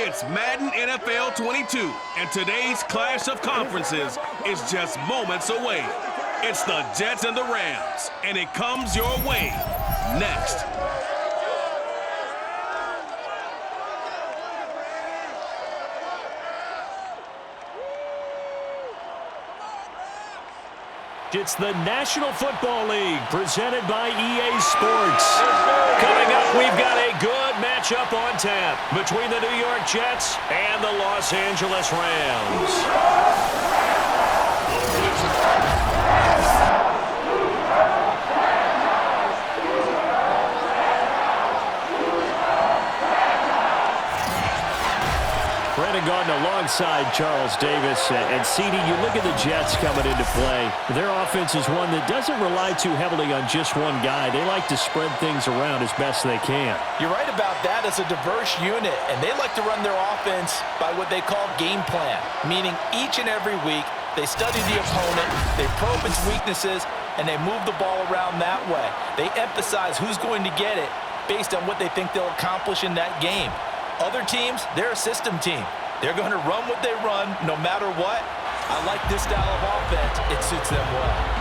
It's Madden NFL 22, and today's clash of conferences is just moments away. It's the Jets and the Rams, and it comes your way next. It's the National Football League presented by EA Sports. Coming up, we've got a good matchup on tap between the New York Jets and the Los Angeles Rams. Brandon Gaudin alongside Charles Davis. And CD, you look at the Jets coming into play. Their offense is one that doesn't rely too heavily on just one guy. They like to spread things around as best they can. You're right about that. It's a diverse unit, and they like to run their offense by what they call game plan, meaning each and every week they study the opponent, they probe its weaknesses, and they move the ball around that way. They emphasize who's going to get it based on what they think they'll accomplish in that game. Other teams, they're a system team. They're going to run what they run no matter what. I like this style of offense. It suits them well.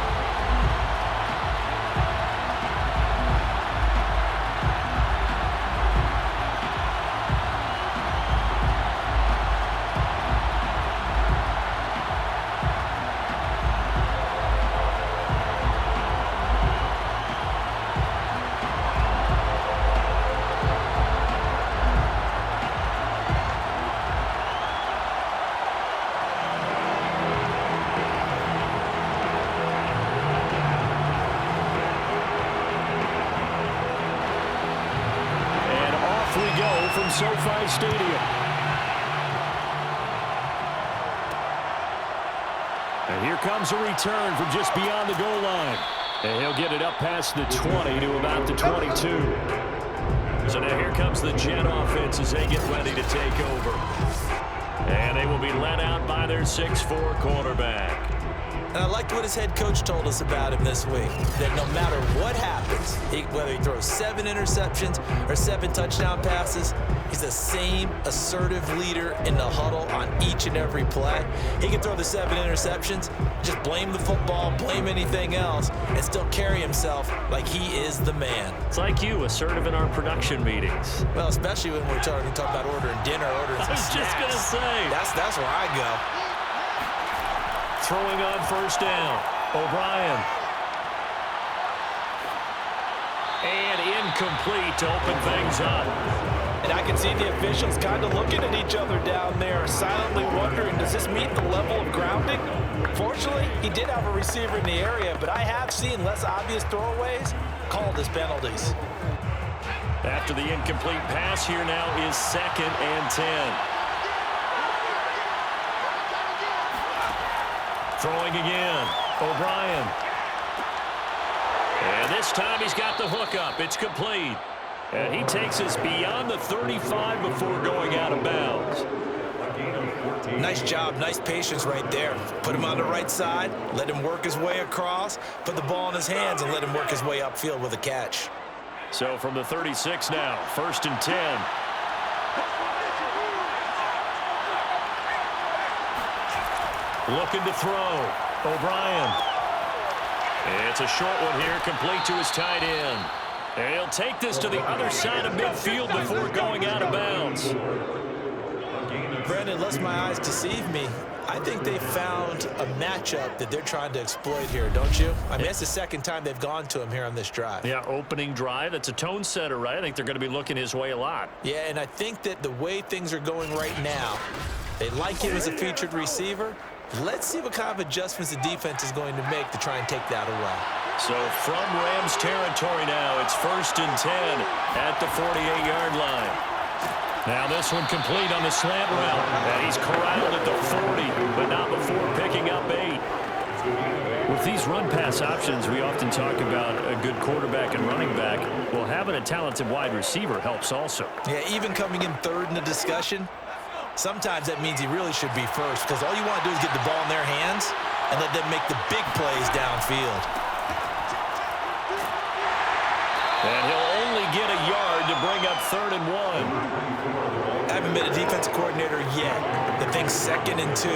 From SoFi Stadium. And here comes a return from just beyond the goal line. And he'll get it up past the 20 to about the 22. So now here comes the Jet offense as they get ready to take over. And they will be led out by their 6'4" quarterback. And I liked what his head coach told us about him this week, that no matter what happens, whether he throws 7 interceptions or 7 touchdown passes, he's the same assertive leader in the huddle on each and every play. He can throw the 7 interceptions, just blame the football, blame anything else, and still carry himself like he is the man. It's like you, assertive in our production meetings. Well, especially when we're talking about ordering dinner, ordering some snacks. I was just going to say. That's where I go. Throwing on first down, O'Brien. And incomplete to open things up. And I can see the officials kind of looking at each other down there, silently wondering, does this meet the level of grounding? Fortunately, he did have a receiver in the area, but I have seen less obvious throwaways called as penalties. After the incomplete pass, here now is 2nd and 10. Throwing again, O'Brien. And this time he's got the hook up. It's complete. And he takes us beyond the 35 before going out of bounds. Nice job, nice patience right there. Put him on the right side, let him work his way across, put the ball in his hands, and let him work his way upfield with a catch. So from the 36 now, 1st and 10. Looking to throw. O'Brien. It's a short one here, complete to his tight end. And he'll take this to the other side of midfield before going out of bounds. Brandon, lest my eyes deceive me, I think they found a matchup that they're trying to exploit here, don't you? I mean, that's the second time they've gone to him here on this drive. Yeah, opening drive. It's a tone setter, right? I think they're going to be looking his way a lot. Yeah, and I think that the way things are going right now, they like him as a featured receiver. Let's see what kind of adjustments the defense is going to make to try and take that away. So from Rams territory now, it's 1st and 10 at the 48-yard line. Now this one complete on the slant route. And he's corralled at the 40, but not before picking up 8. With these run-pass options, we often talk about a good quarterback and running back. Well, having a talented wide receiver helps also. Yeah, even coming in 3rd in the discussion, sometimes that means he really should be 1st, because all you want to do is get the ball in their hands and let them make the big plays downfield. And he'll only get a yard to bring up 3rd and 1. I haven't been a defensive coordinator yet that thinks 2nd and 2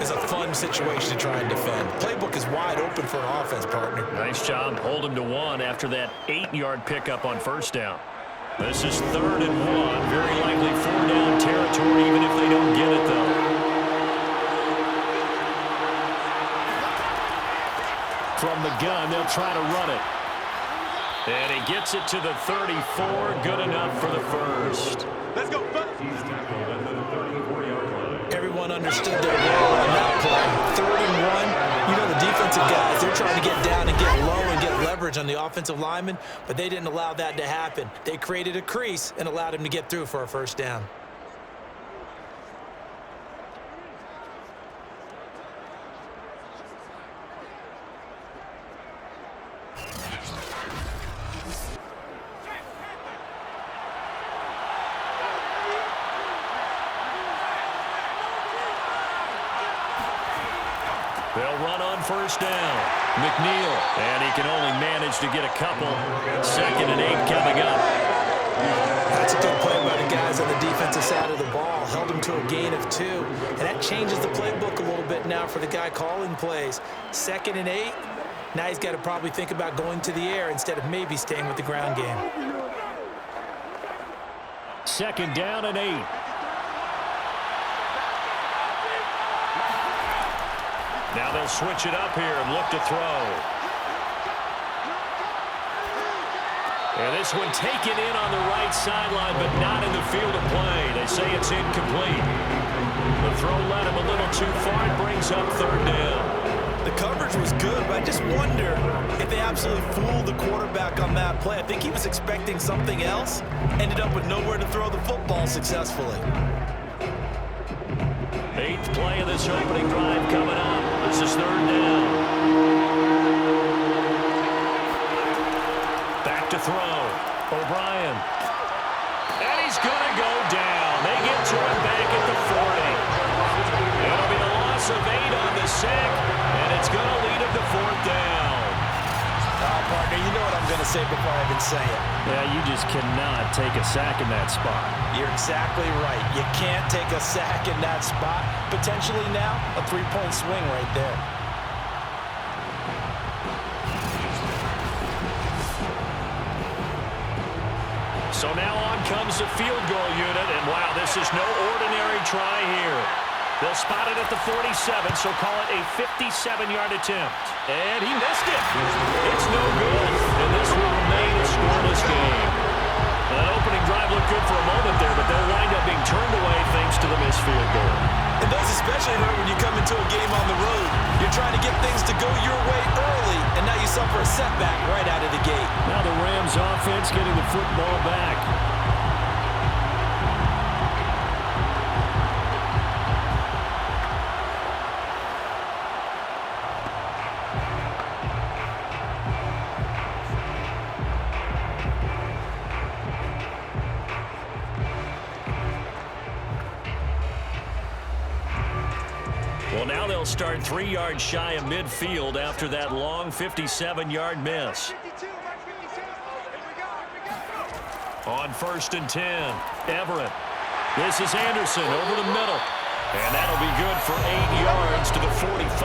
is a fun situation to try and defend. Playbook is wide open for an offense, partner. Nice job. Hold him to 1 after that 8-yard pickup on 1st down. This is 3rd and 1. Very likely 4-down territory, even if they don't get it, though. From the gun, they'll try to run it. And he gets it to the 34. Good enough for the first. Let's go. Everyone understood their role on that play. 3rd and 1. You know the defensive guys, they're trying to get down and get low and get leverage on the offensive lineman, but they didn't allow that to happen. They created a crease and allowed him to get through for a 1st down. They'll run on 1st down. McNeil, and he can only manage to get a couple. 2nd and 8 coming up. That's a good play by the guys on the defensive side of the ball. Held him to a gain of 2. And that changes the playbook a little bit now for the guy calling plays. 2nd and 8. Now he's got to probably think about going to the air instead of maybe staying with the ground game. 2nd down and 8. Now they'll switch it up here and look to throw. And this one taken in on the right sideline, but not in the field of play. They say it's incomplete. The throw led him a little too far. It brings up 3rd down. The coverage was good, but I just wonder if they absolutely fooled the quarterback on that play. I think he was expecting something else. Ended up with nowhere to throw the football successfully. 8th play of this opening drive coming up. This is 3rd down. Back to throw. O'Brien. And he's going to go down. They get to him back at the 40. It'll be the loss of 8 on the sack, and it's going to lead him to 4th down. Partner, you know what I'm going to say before I even say it. Yeah, you just cannot take a sack in that spot. You're exactly right. You can't take a sack in that spot. Potentially now, a 3-point swing right there. So now on comes the field goal unit, and wow, this is no ordinary try here. They'll spot it at the 47, so call it a 57-yard attempt. And he missed it. It's no good, and this will remain a scoreless game. That opening drive looked good for a moment there, but they'll wind up being turned away thanks to the missed field goal. And those especially hurt when you come into a game on the road. You're trying to get things to go your way early, and now you suffer a setback right out of the gate. Now the Rams offense getting the football back. Well, now they'll start 3 yards shy of midfield after that long 57-yard miss. On 1st and 10, Everett. This is Anderson over the middle. And that'll be good for 8 yards to the 45.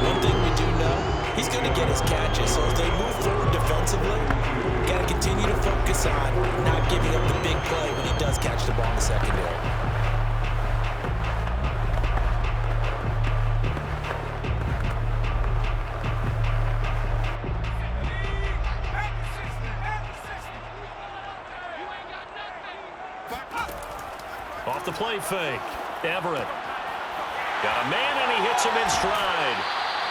One thing we do know, he's going to get his catches. So as they move forward defensively, got to continue to focus on not giving up the big play when he does catch the ball in the secondary. Off the play fake, Everett. Got a man, and he hits him in stride.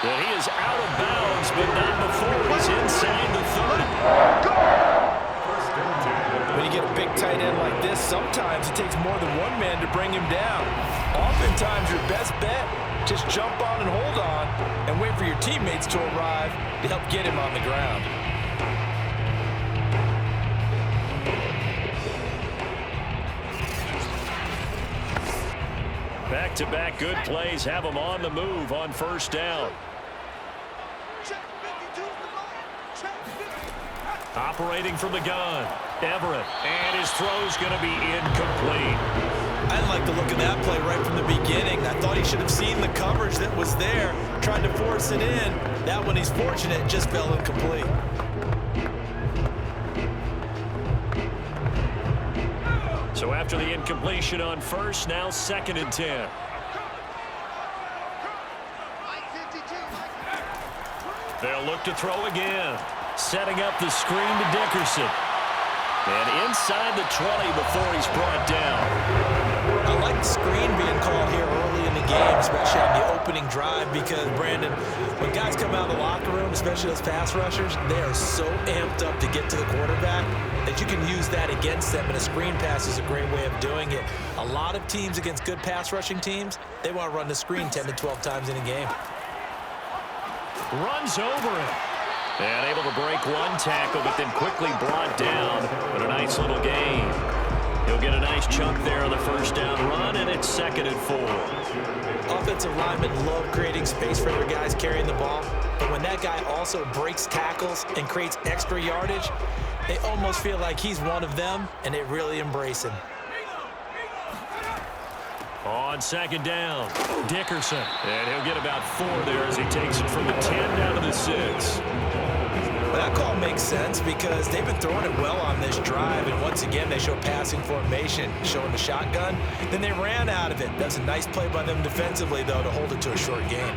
But he is out of bounds, but not before he's inside the 30. When you get a big tight end like this, sometimes it takes more than one man to bring him down. Oftentimes, your best bet, just jump on and hold on and wait for your teammates to arrive to help get him on the ground. Back-to-back good plays have them on the move on 1st down. Operating from the gun, Everett. And his throw's going to be incomplete. I didn't like the look of that play right from the beginning. I thought he should have seen the coverage that was there, tried to force it in. That one, he's fortunate, just fell incomplete. So after the incompletion on first, now 2nd and 10. They'll look to throw again. Setting up the screen to Dickerson. And inside the 20 before he's brought down. I like the screen being called here early in the game, especially on the opening drive, because, Brandon, when guys come out of the locker room, especially those pass rushers, they are so amped up to get to the quarterback that you can use that against them, and a screen pass is a great way of doing it. A lot of teams against good pass rushing teams, they want to run the screen 10 to 12 times in a game. Runs over him. And able to break one tackle, but then quickly brought down. But a nice little gain. He'll get a nice chunk there on the first down run, and it's 2nd and 4. Offensive linemen love creating space for their guys carrying the ball, but when that guy also breaks tackles and creates extra yardage, they almost feel like he's one of them, and they really embrace him. On 2nd down, Dickerson. And he'll get about 4 there as he takes it from the 10 down to the 6. Well, that call makes sense because they've been throwing it well on this drive, and once again they show passing formation, showing the shotgun. Then they ran out of it. That's a nice play by them defensively, though, to hold it to a short gain.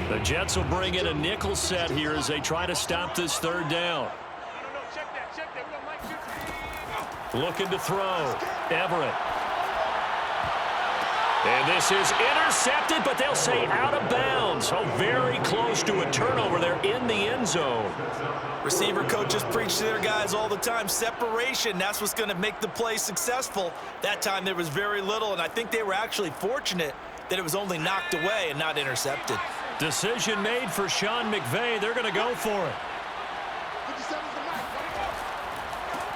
The Jets will bring in a nickel set here as they try to stop this 3rd down. Looking to throw. Everett. And this is intercepted, but they'll say out of bounds. Oh, very close to a turnover there in the end zone. Receiver coaches preach to their guys all the time. Separation, that's what's going to make the play successful. That time there was very little, and I think they were actually fortunate that it was only knocked away and not intercepted. Decision made for Sean McVay. They're going to go for it.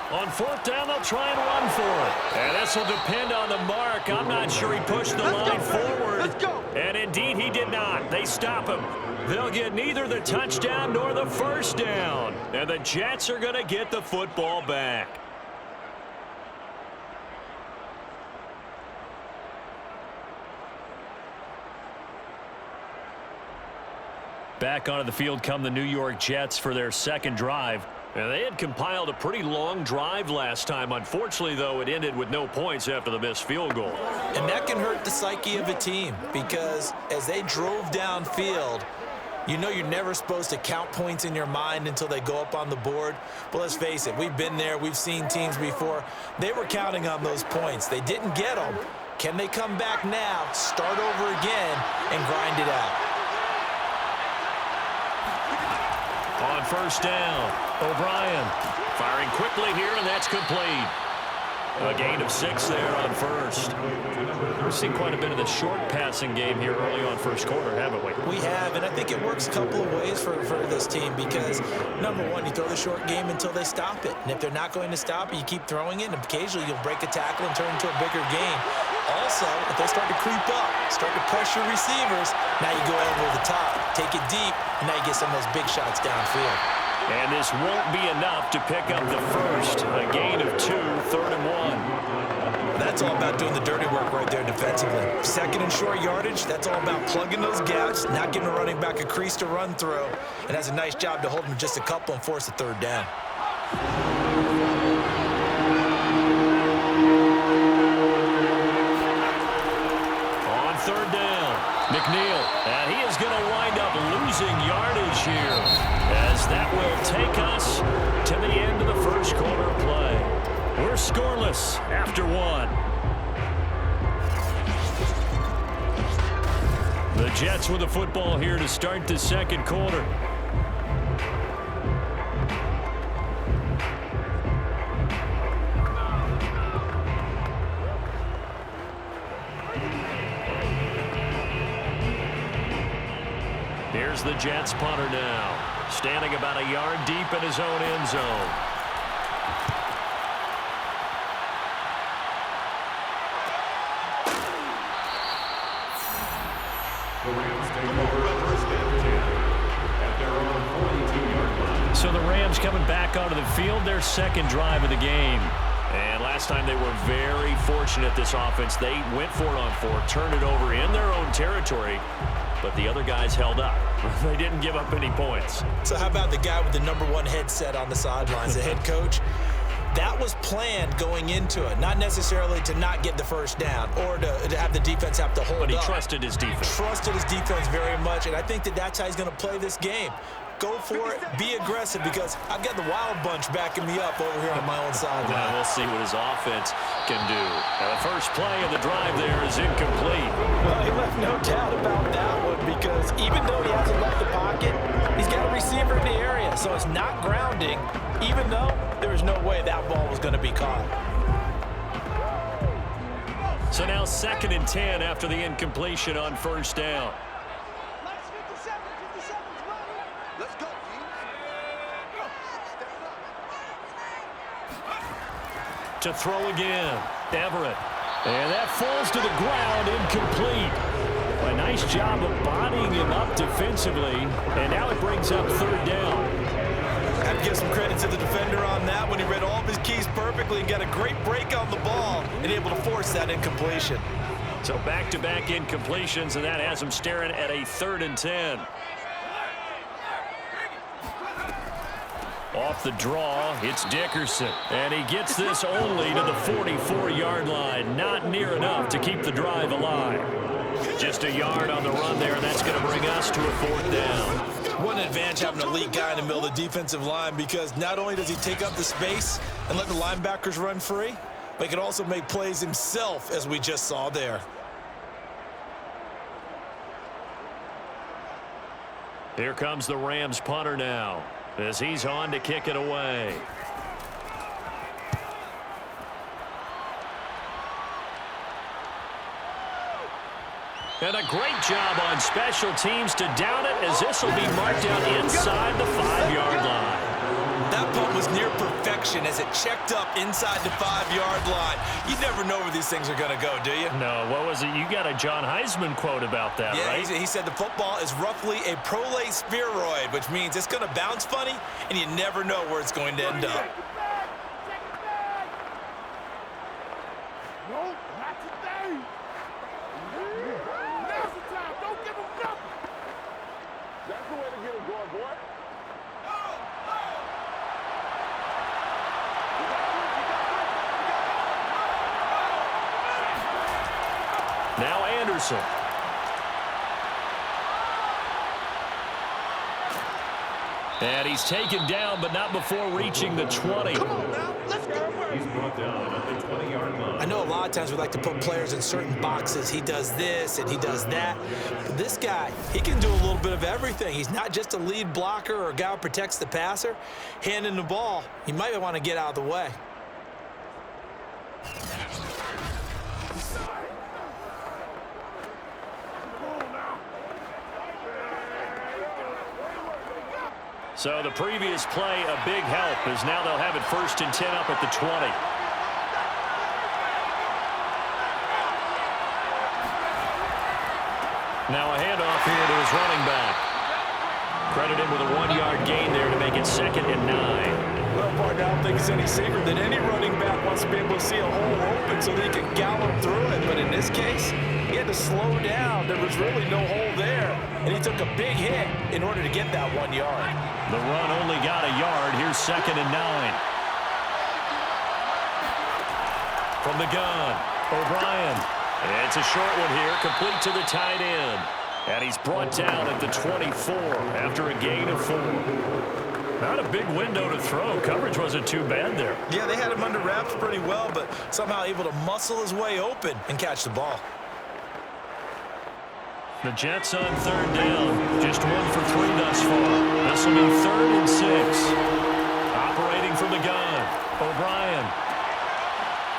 On 4th down, they'll try and run for it. And this will depend on the mark. I'm not sure he pushed the line forward. And indeed, he did not. They stop him. They'll get neither the touchdown nor the first down. And the Jets are going to get the football back. Back onto the field come the New York Jets for their 2nd drive. And they had compiled a pretty long drive last time. Unfortunately, though, it ended with no points after the missed field goal. And that can hurt the psyche of a team because as they drove downfield, you know you're never supposed to count points in your mind until they go up on the board. But let's face it, we've been there. We've seen teams before. They were counting on those points. They didn't get them. Can they come back now, start over again, and grind it out? On 1st down, O'Brien firing quickly here, and that's complete. A gain of 6 there on 1st. We've seen quite a bit of the short passing game here early on 1st quarter, haven't we? We have, and I think it works a couple of ways for this team because, number one, you throw the short game until they stop it. And if they're not going to stop it, you keep throwing it, and occasionally you'll break a tackle and turn it into a bigger game. Also, if they start to creep up, start to pressure receivers, now you go over the top, take it deep, and now you get some of those big shots downfield. And this won't be enough to pick up the first. A gain of 2, 3rd and 1. That's all about doing the dirty work right there defensively. 2nd and short yardage, that's all about plugging those gaps, not giving a running back a crease to run through, and has a nice job to hold him just a couple and force a 3rd down. On 3rd down, McNeil, and he is going to wind up losing yardage here, as that will take us to the end of the 1st quarter play. We're scoreless after 1. The Jets with the football here to start the 2nd quarter. Here's the Jets punter now, standing about a yard deep in his own end zone. So the Rams coming back onto the field, their second drive of the game. And last time they were very fortunate, this offense. They went for it on 4, turned it over in their own territory, but the other guys held up. They didn't give up any points. So how about the guy with the #1 headset on the sidelines, the head coach? That was planned going into it, not necessarily to not get the first down or to have the defense have to hold up. But he trusted his defense. Trusted his defense very much, and I think that's how he's going to play this game. Go for it, be aggressive, because I've got the wild bunch backing me up over here on my own sideline. Now we'll see what his offense can do. Now the first play of the drive there is incomplete. Well, he left no doubt about that one, because even though he hasn't left the pocket, he's got a receiver in the area, so it's not grounding, even though there was no way that ball was going to be caught. So now 2nd and 10 after the incompletion on first down. To throw again, Everett. And that falls to the ground, incomplete. A nice job of bodying him up defensively, and now it brings up 3rd down. I have to give some credit to the defender on that when he read all of his keys perfectly and got a great break on the ball and able to force that incompletion. So back-to-back incompletions, and that has him staring at a 3rd and 10. Off the draw, it's Dickerson. And he gets this only to the 44-yard line. Not near enough to keep the drive alive. Just a yard on the run there, and that's going to bring us to a 4th down. What an advantage having an elite guy in the middle of the defensive line, because not only does he take up the space and let the linebackers run free, but he can also make plays himself, as we just saw there. Here comes the Rams punter now, as he's on to kick it away. And a great job on special teams to down it, as this will be marked out inside the 5-yard line. That punt was near perfection as it checked up inside the 5-yard line. You never know where these things are going to go, do you? No, what was it? You got a John Heisman quote about that, right? Yeah, he said the football is roughly a prolate spheroid, which means it's going to bounce funny, and you never know where it's going to end up. Now Anderson. And he's taken down, but not before reaching the 20. Come on now, let's go. He's brought down at the 20-yard line. I know a lot of times we like to put players in certain boxes. He does this and he does that. But this guy, he can do a little bit of everything. He's not just a lead blocker or a guy who protects the passer. Handing the ball, he might want to get out of the way. So the previous play, a big help, as now they'll have it 1st and 10 up at the 20. Now a handoff here to his running back. Credit him with a 1-yard gain there to make it 2nd and 9. Well, partner, I don't think it's any secret that any running back wants to be able to see a hole open so they can gallop through it. But in this case, he had to slow down. There was really no hole there, and he took a big hit in order to get that 1 yard. The run only got a yard. Here's 2nd and 9. From the gun, O'Brien. It's a short one here, complete to the tight end. And he's brought down at the 24 after a gain of 4. Not a big window to throw. Coverage wasn't too bad there. Yeah, they had him under wraps pretty well, but somehow able to muscle his way open and catch the ball. The Jets on 3rd down. Just 1 for 3 thus far. This will be 3rd and 6. Operating from the gun, O'Brien.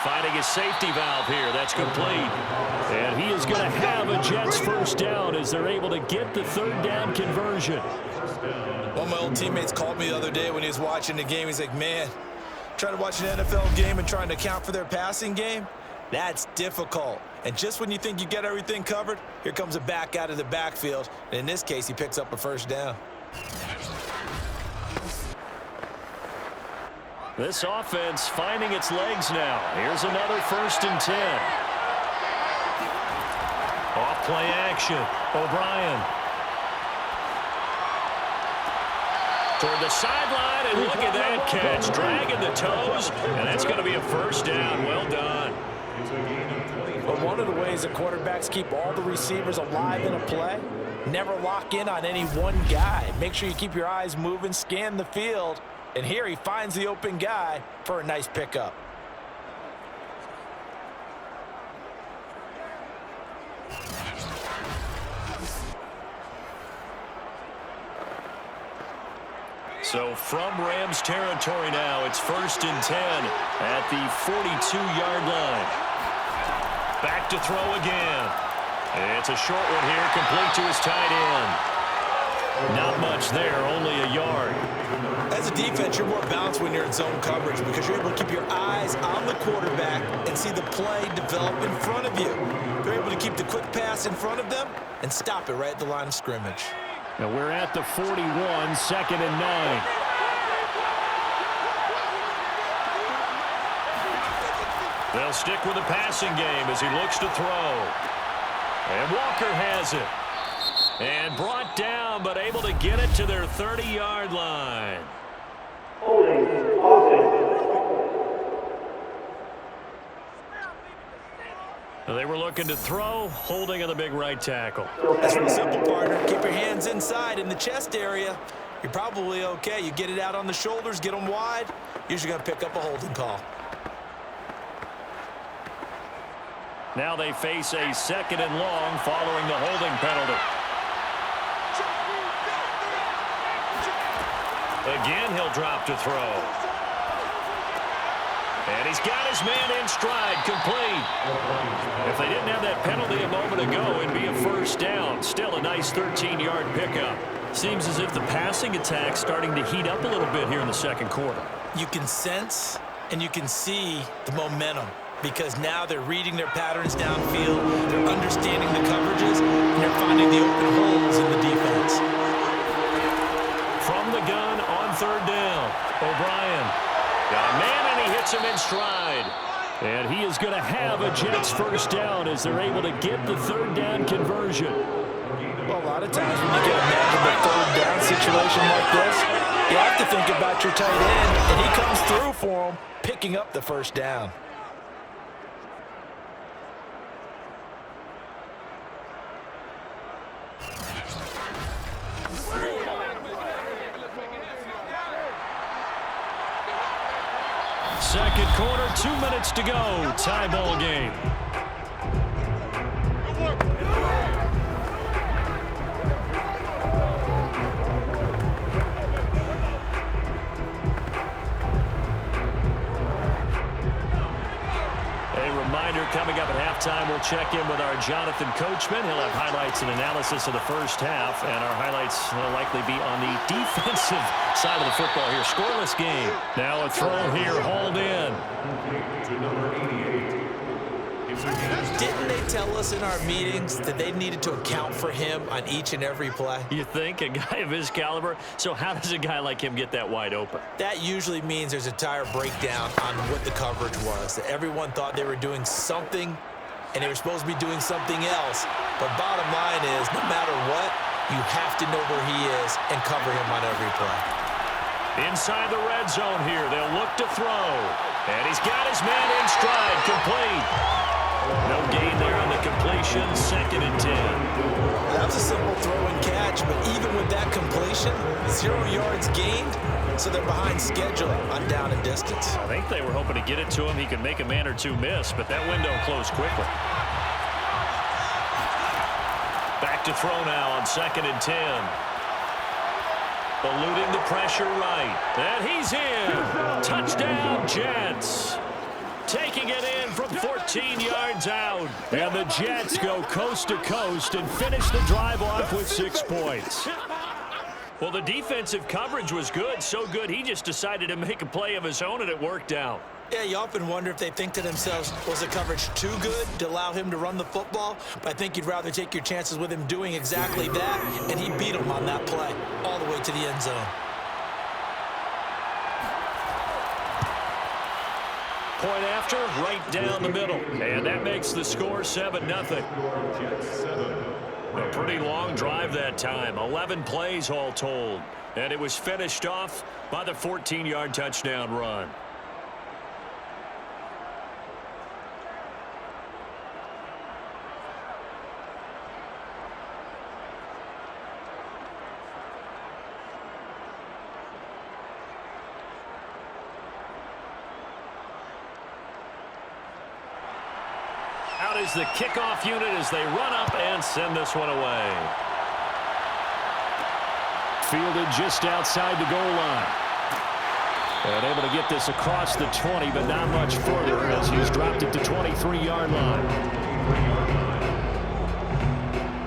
Finding his safety valve here. That's complete. And he is going to have a Jets 1st down as they're able to get the 3rd down conversion. One of my old teammates called me the other day when he was watching the game. He's like, man, trying to watch an NFL game and trying to account for their passing game, that's difficult. And just when you think you get everything covered, here comes a back out of the backfield. And in this case, he picks up a 1st down. This offense finding its legs now. Here's another 1st and 10. Off play action. O'Brien. Toward the sideline, and look at that catch. Dragging the toes, and that's going to be a 1st down. Well done. But one of the ways that quarterbacks keep all the receivers alive in a play, never lock in on any one guy. Make sure you keep your eyes moving, scan the field, and here he finds the open guy for a nice pickup. So from Rams territory now, it's 1st and 10 at the 42-yard line. Back to throw again. It's a short one here, complete to his tight end. Not much there, only a yard. As a defense, you're more balanced when you're in zone coverage because you're able to keep your eyes on the quarterback and see the play develop in front of you. You're able to keep the quick pass in front of them and stop it right at the line of scrimmage. Now we're at the 41, 2nd and 9. They'll stick with the passing game as he looks to throw. And Walker has it. And brought down, but able to get it to their 30-yard line. They were looking to throw, holding on the big right tackle. That's real simple, partner. Keep your hands inside in the chest area. You're probably okay. You get it out on the shoulders, get them wide. Usually going to pick up a holding call. Now they face a 2nd and long following the holding penalty. Again, he'll drop to throw. And he's got his man in stride, complete. If they didn't have that penalty a moment ago, it'd be a 1st down. Still a nice 13-yard pickup. Seems as if the passing attack's starting to heat up a little bit here in the 2nd quarter. You can sense and you can see the momentum because now they're reading their patterns downfield, they're understanding the coverages, and they're finding the open holes in the defense. From the gun on 3rd down, O'Brien. Got a man, and he hits him in stride. And he is going to have a Jets 1st down as they're able to get the 3rd down conversion. Well, a lot of times when you get a manageable 3rd down situation like this, you have to think about your tight end, and he comes through for him, picking up the 1st down. Second quarter, 2 minutes to go. Tie ball game. Coming up at halftime, we'll check in with our Jonathan Coachman. He'll have highlights and analysis of the 1st half, and our highlights will likely be on the defensive side of the football here. Scoreless game. Now a throw here, hauled in. Didn't they tell us in our meetings that they needed to account for him on each and every play? You think? A guy of his caliber? So how does a guy like him get that wide open? That usually means there's a entire breakdown on what the coverage was. That everyone thought they were doing something, and they were supposed to be doing something else. But bottom line is, no matter what, you have to know where he is and cover him on every play. Inside the red zone here, they'll look to throw. And he's got his man in stride, complete. No gain there on the completion, 2nd and 10. That was a simple throw and catch, but even with that completion, 0 yards gained, so they're behind schedule on down and distance. I think they were hoping to get it to him. He could make a man or two miss, but that window closed quickly. Back to throw now on 2nd and 10. Eluding the pressure right. And he's in. Touchdown, Jets. Taking it in from 14 yards out. And the Jets go coast to coast and finish the drive off with 6 points. Well, the defensive coverage was good. So good, he just decided to make a play of his own, and it worked out. Yeah, you often wonder if they think to themselves, was the coverage too good to allow him to run the football? But I think you'd rather take your chances with him doing exactly that, and he beat him on that play all the way to the end zone. Point after, right down the middle. And that makes the score 7-0. A pretty long drive that time. 11 plays all told. And it was finished off by the 14-yard touchdown run. Out is the kickoff unit as they run up and send this one away. Fielded just outside the goal line. And able to get this across the 20, but not much further as he's dropped it to 23-yard line.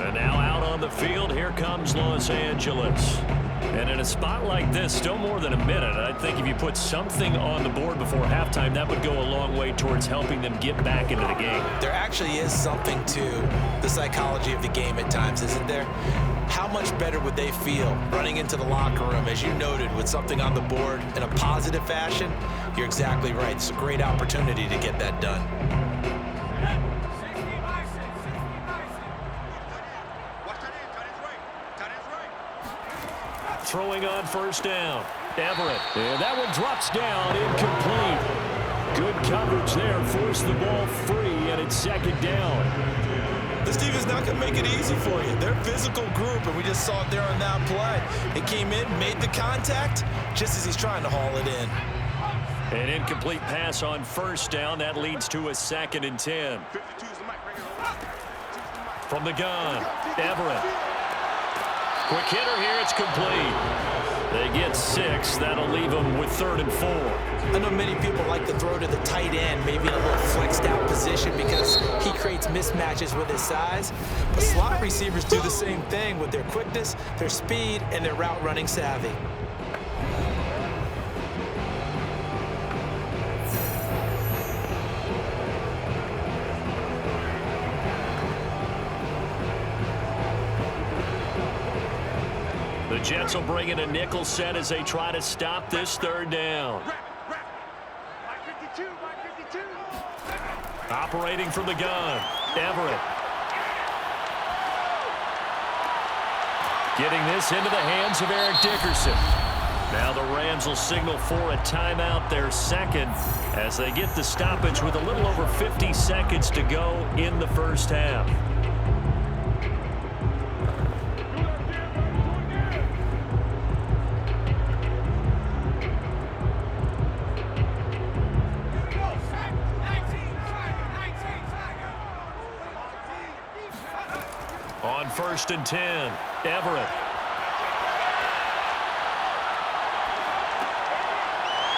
And now out on the field, here comes Los Angeles. And in a spot like this, still more than a minute, I think if you put something on the board before halftime, that would go a long way towards helping them get back into the game. There actually is something to the psychology of the game at times, isn't there? How much better would they feel running into the locker room, as you noted, with something on the board in a positive fashion? You're exactly right. It's a great opportunity to get that done. Throwing on first down. Everett. And that one drops down, incomplete. Good coverage there. Forced the ball free, and it's second down. This team is not going to make it easy for you. They're a physical group, and we just saw it there on that play. It came in, made the contact, just as he's trying to haul it in. An incomplete pass on first down. That leads to a 2nd and 10. From the gun, Everett. Quick hitter here, it's complete. They get 6. That'll leave them with 3rd and 4. I know many people like to throw to the tight end, maybe in a little flexed out position because he creates mismatches with his size. But slot receivers do the same thing with their quickness, their speed, and their route running savvy. The Jets will bring in a nickel set as they try to stop this 3rd down. Operating from the gun, Everett. Getting this into the hands of Eric Dickerson. Now the Rams will signal for a timeout, their 2nd, as they get the stoppage with a little over 50 seconds to go in the first half. On 1st and 10, Everett.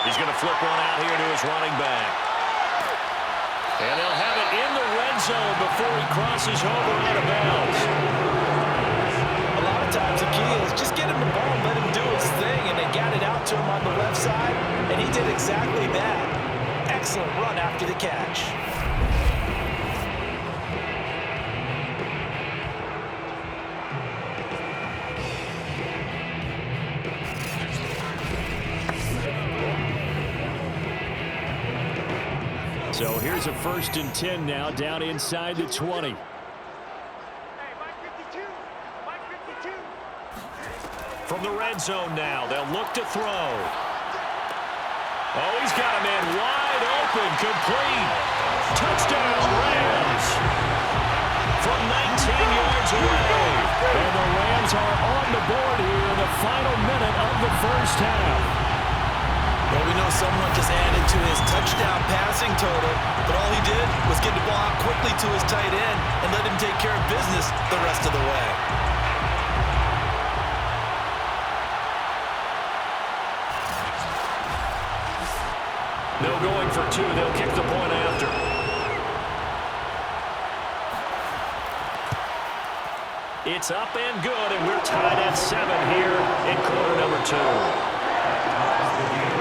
He's going to flip one out here to his running back. And they'll have it in the red zone before he crosses over out of bounds. A lot of times the key is just get him the ball, let him do his thing, and they got it out to him on the left side, and he did exactly that. Excellent run after the catch. So here's a 1st and 10 now, down inside the 20. From the red zone now, they'll look to throw. Oh, he's got a man wide open, complete. Touchdown, Rams. From 19 yards away. And the Rams are on the board here in the final minute of the first half. Well, we know someone just added to his touchdown passing total, but all he did was get the ball out quickly to his tight end and let him take care of business the rest of the way. No going for 2. They'll kick the point after. It's up and good, and we're tied at 7 here in quarter number 2.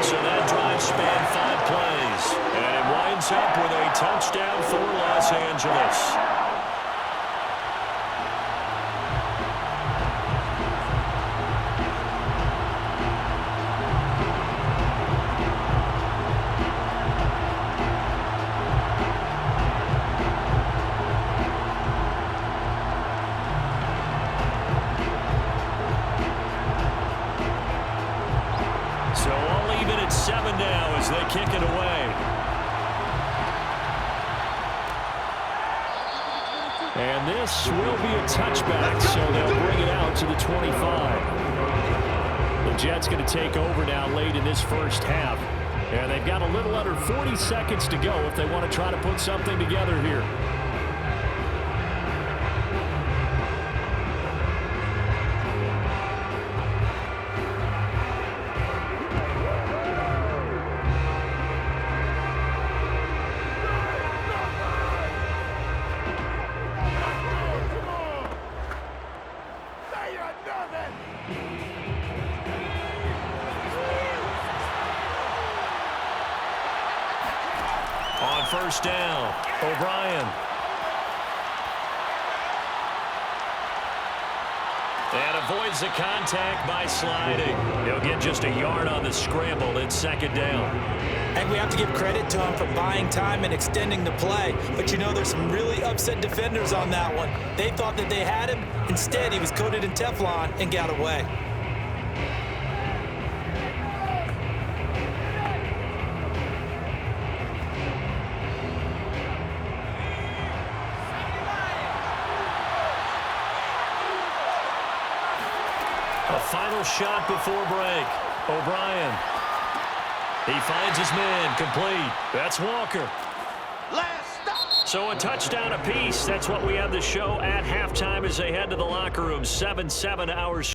So that drive spanned 5 plays, and it winds up with a touchdown for Los Angeles. they kick it away. And this will be a touchback, so they'll bring it out to the 25. The Jets going to take over now late in this first half. And they've got a little under 40 seconds to go if they want to try to put something together here. On first down, O'Brien. And avoids the contact by sliding. He'll get just a yard on the scramble. It's second down. And we have to give credit to him for buying time and extending the play. But you know, there's some really upset defenders on that one. They thought that they had him. Instead, he was coated in Teflon and got away. A final shot before break. O'Brien. He finds his man, complete. That's Walker. So a touchdown apiece. That's what we have the show at halftime as they head to the locker room. 7-7 hours.